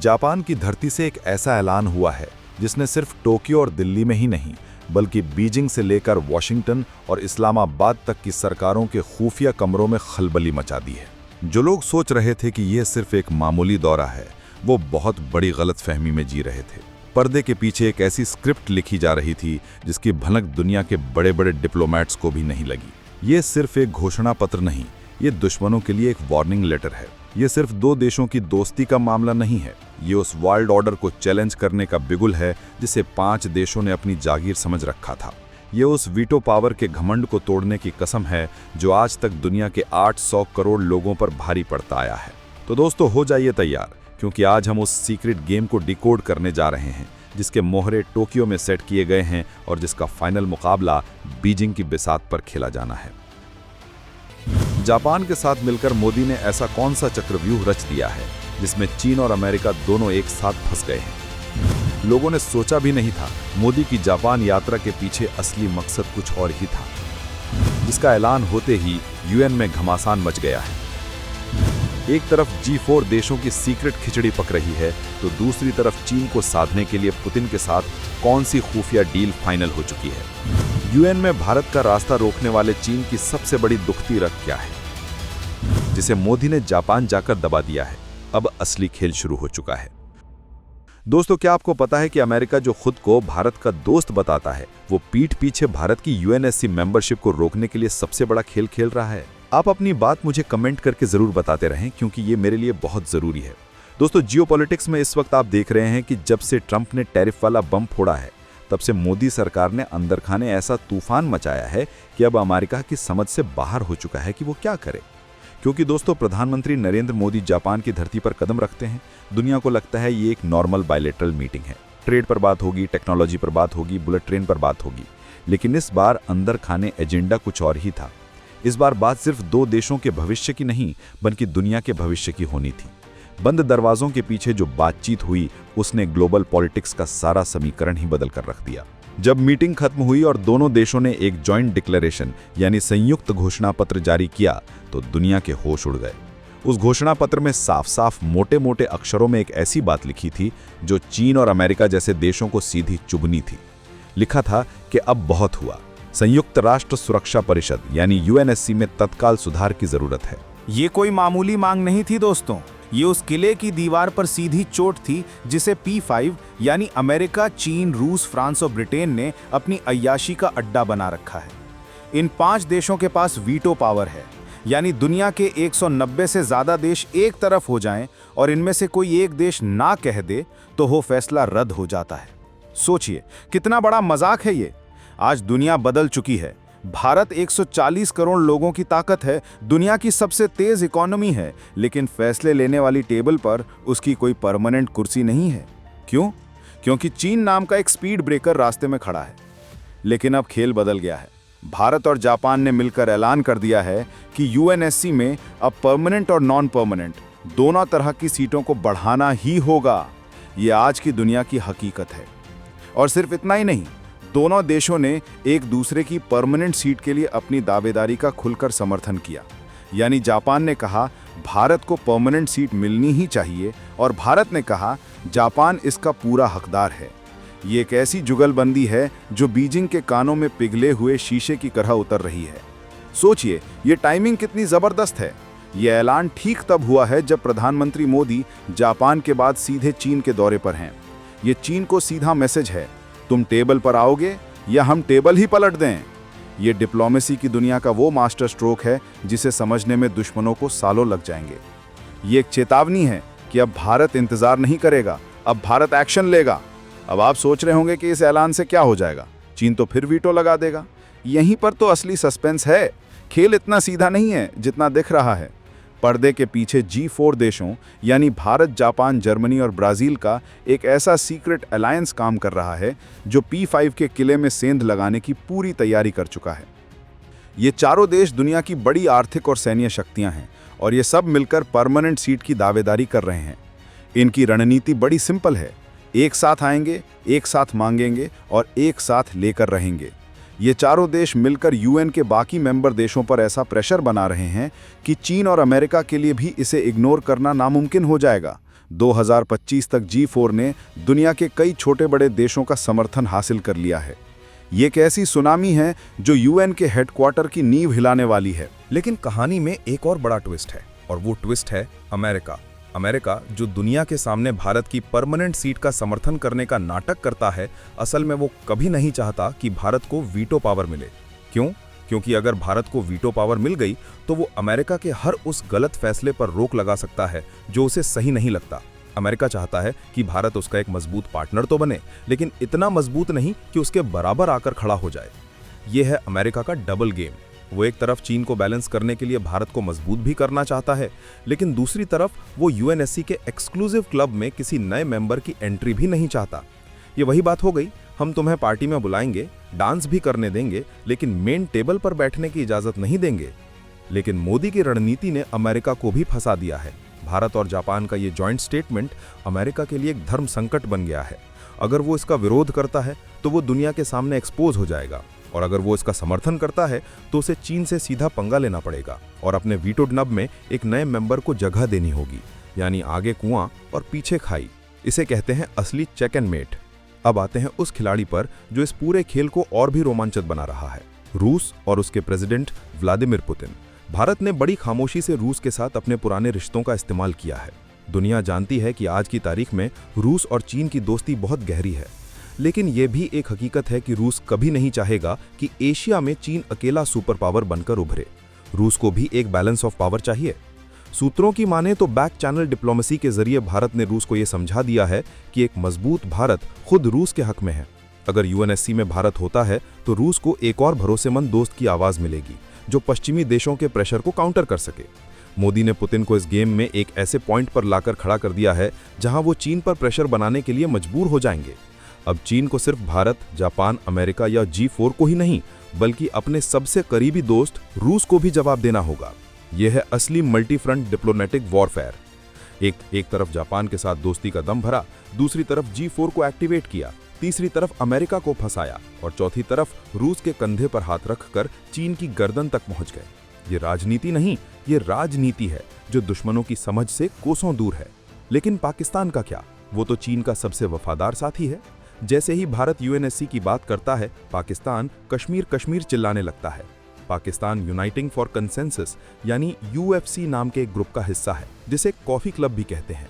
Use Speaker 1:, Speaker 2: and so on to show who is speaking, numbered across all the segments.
Speaker 1: Japan की धरती से एक ऐसा ऐलान हुआ है जिसने सिर्फ टोक्यो और दिल्ली में ही नहीं बल्कि बीजिंग से लेकर वॉशिंगटन और इस्लामाबाद तक की सरकारों के खुफिया कमरों में खलबली मचा दी है। जो लोग सोच रहे थे कि यह सिर्फ एक मामूली दौरा है, वो बहुत बड़ी गलतफहमी में जी रहे थे। पर्दे के पीछे एक ऐसी स्क्रिप्ट लिखी जा रही थी जिसकी भनक दुनिया के बड़े बड़े डिप्लोमैट्स को भी नहीं लगी। ये सिर्फ एक घोषणा पत्र नहीं, ये दुश्मनों के लिए एक वार्निंग लेटर है। ये सिर्फ दो देशों की दोस्ती का मामला नहीं है, ये उस वर्ल्ड ऑर्डर को चैलेंज करने का बिगुल है जिसे 5 देशों ने अपनी जागीर समझ रखा था। ये उस वीटो पावर के घमंड को तोड़ने की कसम है जो आज तक दुनिया के 800 करोड़ लोगों पर भारी पड़ता आया है। तो दोस्तों, हो जाइए तैयार, क्योंकि आज हम उस सीक्रेट गेम को डिकोड करने जा रहे हैं जिसके मोहरे टोक्यो में सेट किए गए हैं और जिसका फाइनल मुकाबला बीजिंग की बिसात पर खेला जाना है। जापान के साथ मिलकर मोदी ने ऐसा कौन सा चक्रव्यूह रच दिया है जिसमें चीन और अमेरिका दोनों एक साथ फंस गए हैं। लोगों ने सोचा भी नहीं था मोदी की जापान यात्रा के पीछे असली मकसद कुछ और ही था, जिसका ऐलान होते ही यूएन में घमासान मच गया है। एक तरफ G4 देशों की सीक्रेट खिचड़ी पक रही है तो दूसरी तरफ चीन को साधने के लिए पुतिन के साथ कौन सी खुफिया डील फाइनल हो चुकी है। यूएन में भारत का रास्ता रोकने वाले चीन की सबसे बड़ी दुखती रग क्या है, जिसे मोदी ने जापान जाकर दबा दिया है। अब असली खेल शुरू हो चुका है। दोस्तों, क्या आपको पता है कि अमेरिका जो खुद को भारत का दोस्त बताता है, वो पीठ पीछे भारत की यूएनएससी मेंबरशिप को रोकने के लिए सबसे बड़ा खेल खेल रहा है। आप अपनी बात मुझे कमेंट करके जरूर बताते रहें, क्योंकि ये मेरे लिए बहुत जरूरी है। दोस्तों, जियोपॉलिटिक्स में इस वक्त आप देख रहे हैं कि जब से ट्रंप ने टैरिफ वाला बम फोड़ा है, तब से मोदी सरकार ने अंदर खाने ऐसा तूफान मचाया है कि अब अमेरिका की समझ से बाहर हो चुका है कि वो क्या करे। क्योंकि दोस्तों, प्रधानमंत्री नरेंद्र मोदी जापान की धरती पर कदम रखते हैं, दुनिया को लगता है ये एक नॉर्मल बायलैटरल मीटिंग है। ट्रेड पर बात होगी, टेक्नोलॉजी पर बात होगी, बुलेट ट्रेन पर बात होगी। लेकिन इस बार अंदर खाने एजेंडा कुछ और ही था। इस बार बात सिर्फ 2 देशों के भविष्य की नहीं बल्कि दुनिया के भविष्य की होनी थी। बंद दरवाजों के पीछे जो बातचीत हुई उसने ग्लोबल पॉलिटिक्स का सारा समीकरण ही बदल कर रख दिया। जब मीटिंग खत्म हुई और दोनों देशों ने एक जॉइंट डिक्लेरेशन यानी संयुक्त घोषणा पत्र जारी किया तो दुनिया के होश उड़ गए। उस घोषणा पत्र में साफ साफ मोटे मोटे अक्षरों में एक ऐसी बात लिखी थी जो चीन और अमेरिका जैसे देशों को सीधी चुभनी थी। लिखा था कि अब बहुत हुआ, संयुक्त राष्ट्र सुरक्षा परिषद यानी यूएनएससी में तत्काल सुधार की जरूरत है।
Speaker 2: ये कोई मामूली मांग नहीं थी दोस्तों, ये उस किले की दीवार पर सीधी चोट थी जिसे P5 यानी अमेरिका, चीन, रूस, फ्रांस और ब्रिटेन ने अपनी अय्याशी का अड्डा बना रखा है। इन 5 देशों के पास वीटो पावर है, यानी दुनिया के 190 से ज्यादा देश एक तरफ हो जाएं और इनमें से कोई एक देश ना कह दे तो वो फैसला रद्द हो जाता है। सोचिए कितना बड़ा मजाक है ये। आज दुनिया बदल चुकी है। भारत 140 करोड़ लोगों की ताकत है, दुनिया की सबसे तेज इकोनॉमी है, लेकिन फैसले लेने वाली टेबल पर उसकी कोई परमानेंट कुर्सी नहीं है। क्यों? क्योंकि चीन नाम का एक स्पीड ब्रेकर रास्ते में खड़ा है। लेकिन अब खेल बदल गया है। भारत और जापान ने मिलकर ऐलान कर दिया है कि यूएनएससी में अब परमानेंट और नॉन परमानेंट दोनों तरह की सीटों को बढ़ाना ही होगा। ये आज की दुनिया की हकीकत है। और सिर्फ इतना ही नहीं, दोनों देशों ने एक दूसरे की परमानेंट सीट के लिए अपनी दावेदारी का खुलकर समर्थन किया। यानी जापान ने कहा भारत को परमानेंट सीट मिलनी ही चाहिए और भारत ने कहा जापान इसका पूरा हकदार है। ये एक ऐसी जुगलबंदी है जो बीजिंग के कानों में पिघले हुए शीशे की तरह उतर रही है। सोचिए ये टाइमिंग कितनी जबरदस्त है। ये ऐलान ठीक तब हुआ है जब प्रधानमंत्री मोदी जापान के बाद सीधे चीन के दौरे पर हैं। ये चीन को सीधा मैसेज है, तुम टेबल पर आओगे या हम टेबल ही पलट दें। ये डिप्लोमेसी की दुनिया का वो मास्टर स्ट्रोक है जिसे समझने में दुश्मनों को सालों लग जाएंगे। ये एक चेतावनी है कि अब भारत इंतजार नहीं करेगा, अब भारत एक्शन लेगा। अब आप सोच रहे होंगे कि इस ऐलान से क्या हो जाएगा, चीन तो फिर वीटो लगा देगा। यहीं पर तो असली सस्पेंस है। खेल इतना सीधा नहीं है जितना दिख रहा है। पर्दे के पीछे G4 देशों यानी भारत, जापान, जर्मनी और ब्राजील का एक ऐसा सीक्रेट अलायंस काम कर रहा है जो P5 के किले में सेंध लगाने की पूरी तैयारी कर चुका है। ये चारों देश दुनिया की बड़ी आर्थिक और सैन्य शक्तियां हैं और ये सब मिलकर परमानेंट सीट की दावेदारी कर रहे हैं। इनकी रणनीति बड़ी सिंपल है, एक साथ आएंगे, एक साथ मांगेंगे और एक साथ लेकर रहेंगे। ये चारों देश मिलकर यूएन के बाकी मेंबर देशों पर ऐसा प्रेशर बना रहे हैं कि चीन और अमेरिका के लिए भी इसे इग्नोर करना नामुमकिन हो जाएगा। 2025 तक G4 ने दुनिया के कई छोटे बड़े देशों का समर्थन हासिल कर लिया है। ये एक ऐसी सुनामी है जो यूएन के हेडक्वार्टर की नींव हिलाने वाली है।
Speaker 1: लेकिन कहानी में एक और बड़ा ट्विस्ट है, और वो ट्विस्ट है अमेरिका। अमेरिका जो दुनिया के सामने भारत की परमानेंट सीट का समर्थन करने का नाटक करता है, असल में वो कभी नहीं चाहता कि भारत को वीटो पावर मिले। क्यों? क्योंकि अगर भारत को वीटो पावर मिल गई तो वो अमेरिका के हर उस गलत फैसले पर रोक लगा सकता है जो उसे सही नहीं लगता। अमेरिका चाहता है कि भारत उसका एक मजबूत पार्टनर तो बने, लेकिन इतना मजबूत नहीं कि उसके बराबर आकर खड़ा हो जाए। ये है अमेरिका का डबल गेम। वो एक तरफ चीन को बैलेंस करने के लिए भारत को मजबूत भी करना चाहता है, लेकिन दूसरी तरफ वो यूएनएससी के एक्सक्लूसिव क्लब में किसी नए मेंबर की एंट्री भी नहीं चाहता। ये वही बात हो गई, हम तुम्हें पार्टी में बुलाएंगे, डांस भी करने देंगे, लेकिन मेन टेबल पर बैठने की इजाजत नहीं देंगे। लेकिन मोदी की रणनीति ने अमेरिका को भी फंसा दिया है। भारत और जापान का ये जॉइंट स्टेटमेंट अमेरिका के लिए एक धर्म संकट बन गया है। अगर वो इसका विरोध करता है तो वो दुनिया के सामने एक्सपोज हो जाएगा, और अगर वो इसका समर्थन करता है तो उसे चीन से सीधा पंगा लेना पड़ेगा और अपने वीटो नब में एक नए मेंबर को जगह देनी होगी, यानी आगे कुआं और पीछे खाई। इसे कहते हैं असली चेक एंड मेट। अब आते हैं उस खिलाड़ी पर जो इस पूरे खेल को और भी रोमांचक बना रहा है, रूस और उसके प्रेसिडेंट व्लादिमीर पुतिन। भारत ने बड़ी खामोशी से रूस के साथ अपने पुराने रिश्तों का इस्तेमाल किया है। दुनिया जानती है कि आज की तारीख में रूस और चीन की दोस्ती बहुत गहरी है, लेकिन यह भी एक हकीकत है कि रूस कभी नहीं चाहेगा कि एशिया में चीन अकेला सुपर पावर बनकर उभरे। रूस को भी एक बैलेंस ऑफ पावर चाहिए। सूत्रों की माने तो बैक चैनल डिप्लोमेसी के जरिए भारत ने रूस को यह समझा दिया है कि एक मजबूत भारत खुद रूस के हक में है। अगर यूएनएससी में भारत होता है तो रूस को एक और भरोसेमंद दोस्त की आवाज मिलेगी जो पश्चिमी देशों के प्रेशर को काउंटर कर सके। मोदी ने पुतिन को इस गेम में एक ऐसे पॉइंट पर लाकर खड़ा कर दिया है जहां वो चीन पर प्रेशर बनाने के लिए मजबूर हो जाएंगे। अब चीन को सिर्फ भारत, जापान, अमेरिका या G4 को ही नहीं, बल्कि अपने सबसे करीबी दोस्त रूस को भी जवाब देना होगा। यह है असली मल्टी फ्रंट डिप्लोमेटिक वॉरफेयर। एक तरफ जापान के साथ दोस्ती का दम भरा, दूसरी तरफ G4 को एक्टिवेट किया, तीसरी तरफ अमेरिका को फंसाया और चौथी तरफ रूस के कंधे पर हाथ रखकर चीन की गर्दन तक पहुंच गए। ये राजनीति नहीं, ये राजनीति है जो दुश्मनों की समझ से कोसों दूर है। लेकिन पाकिस्तान का क्या? वो तो चीन का सबसे वफादार साथी है। जैसे ही भारत यूएनएससी की बात करता है, पाकिस्तान कश्मीर कश्मीर चिल्लाने लगता है। पाकिस्तान यूनाइटिंग फॉर कंसेंसस यानी यूएफसी नाम के एक ग्रुप का हिस्सा है, जिसे कॉफी क्लब भी कहते हैं।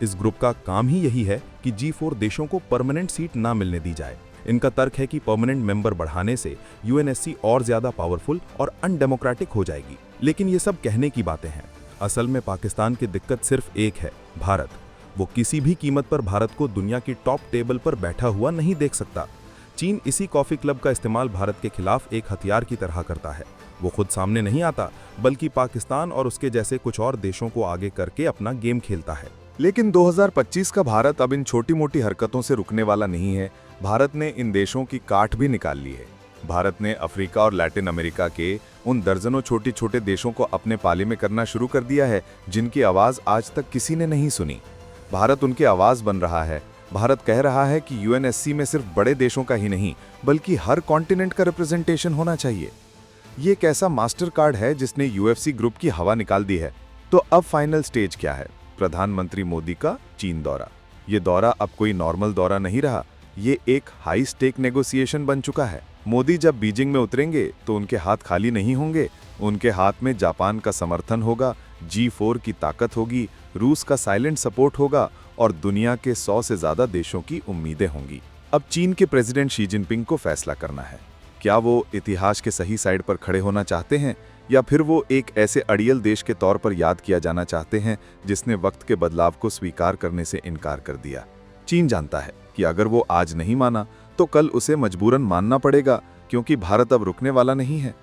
Speaker 1: इस ग्रुप का काम ही यही है कि G4 देशों को परमानेंट सीट ना मिलने दी जाए। इनका तर्क है कि परमानेंट मेंबर बढ़ाने से यूएनएससी और ज्यादा पावरफुल और अनडेमोक्रेटिक हो जाएगी। लेकिन ये सब कहने की बातें हैं। असल में पाकिस्तान की दिक्कत सिर्फ एक है, भारत। वो किसी भी कीमत पर भारत को दुनिया की टॉप टेबल पर बैठा हुआ नहीं देख सकता। चीन इसी कॉफी क्लब का इस्तेमाल भारत के खिलाफ एक हथियार की तरह करता है। वो खुद सामने नहीं आता, बल्कि पाकिस्तान और उसके जैसे कुछ और देशों को आगे करके अपना गेम खेलता है।
Speaker 2: लेकिन 2025 का भारत अब इन छोटी मोटी हरकतों से रुकने वाला नहीं है। भारत ने इन देशों की काट भी निकाल ली है। भारत ने अफ्रीका और लैटिन अमेरिका के उन दर्जनों छोटे छोटे देशों को अपने पाले में करना शुरू कर दिया है जिनकी आवाज आज तक किसी ने नहीं सुनी। भारत उनकी आवाज बन रहा है। भारत कह रहा है कि यूएनएससी में सिर्फ बड़े देशों का ही नहीं, बल्कि हर कॉन्टिनेंट का रिप्रेजेंटेशन होना चाहिए। ये एक ऐसा मास्टर कार्ड है जिसने यूएफसी ग्रुप की हवा निकाल दी है। तो अब फाइनल स्टेज क्या है? प्रधानमंत्री मोदी का चीन दौरा। ये दौरा अब कोई नॉर्मल दौरा नहीं रहा, ये एक हाई स्टेक नेगोशिएशन बन चुका है। मोदी जब बीजिंग में उतरेंगे तो उनके हाथ खाली नहीं होंगे। उनके हाथ में जापान का समर्थन होगा, G4 की ताकत होगी, रूस का साइलेंट सपोर्ट होगा और दुनिया के 100 से ज्यादा देशों की उम्मीदें होंगी। अब चीन के प्रेसिडेंट शी जिनपिंग को फैसला करना है। क्या वो इतिहास के सही साइड पर खड़े होना चाहते हैं, या फिर वो एक ऐसे अड़ियल देश के तौर पर याद किया जाना चाहते हैं जिसने वक्त के बदलाव को स्वीकार करने से इनकार कर दिया। चीन जानता है कि अगर वो आज नहीं माना तो कल उसे मजबूरन मानना पड़ेगा, क्योंकि भारत अब रुकने वाला नहीं है।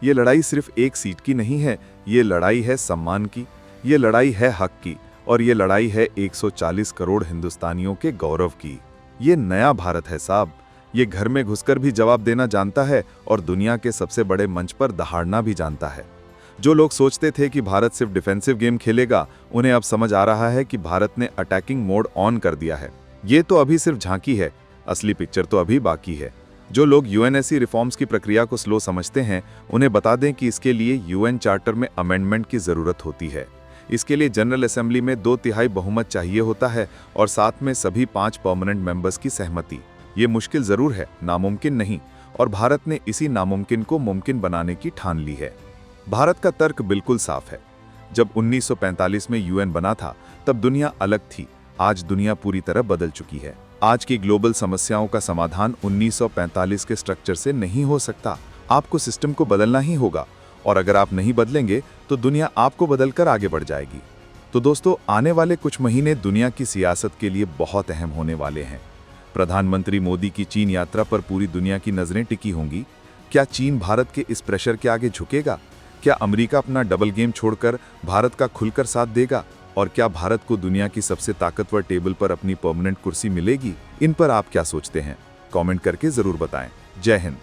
Speaker 2: ये लड़ाई सिर्फ एक सीट की नहीं है, ये लड़ाई है सम्मान की, ये लड़ाई है हक की, और ये लड़ाई है 140 करोड़ हिंदुस्तानियों के गौरव की। ये नया भारत है साहब। ये घर में घुसकर भी जवाब देना जानता है और दुनिया के सबसे बड़े मंच पर दहाड़ना भी जानता है। जो लोग सोचते थे कि भारत सिर्फ डिफेंसिव गेम खेलेगा, उन्हें अब समझ आ रहा है कि भारत ने अटैकिंग मोड ऑन कर दिया है। ये तो अभी सिर्फ झांकी है, असली पिक्चर तो अभी बाकी है। जो लोग यूएनएससी रिफॉर्म्स की प्रक्रिया को स्लो समझते हैं, उन्हें बता दें कि इसके लिए यूएन चार्टर में अमेंडमेंट की जरूरत होती है।
Speaker 1: इसके लिए जनरल असेंबली में 2/3 बहुमत चाहिए होता है और साथ में सभी 5 परमानेंट मेंबर्स की सहमति। ये मुश्किल जरूर है, नामुमकिन नहीं, और भारत ने इसी नामुमकिन को मुमकिन बनाने की ठान ली है। भारत का तर्क बिल्कुल साफ है। जब 1945 में यूएन बना था तब दुनिया अलग थी, आज दुनिया पूरी तरह बदल चुकी है। आज की ग्लोबल समस्याओं का समाधान 1945 के स्ट्रक्चर से नहीं हो सकता। आपको सिस्टम को बदलना ही होगा, और अगर आप नहीं बदलेंगे तो दुनिया आपको बदलकर आगे बढ़ जाएगी। तो दोस्तों, आने वाले कुछ महीने दुनिया की सियासत के लिए बहुत अहम होने वाले हैं। प्रधानमंत्री मोदी की चीन यात्रा पर पूरी दुनिया की नजरें टिकी होंगी। क्या चीन भारत के इस प्रेशर के आगे झुकेगा? क्या अमेरिका अपना डबल गेम छोड़कर भारत का खुलकर साथ देगा? और क्या भारत को दुनिया की सबसे ताकतवर टेबल पर अपनी परमानेंट कुर्सी मिलेगी? इन पर आप क्या सोचते हैं? कमेंट करके जरूर बताएं। जय हिंद।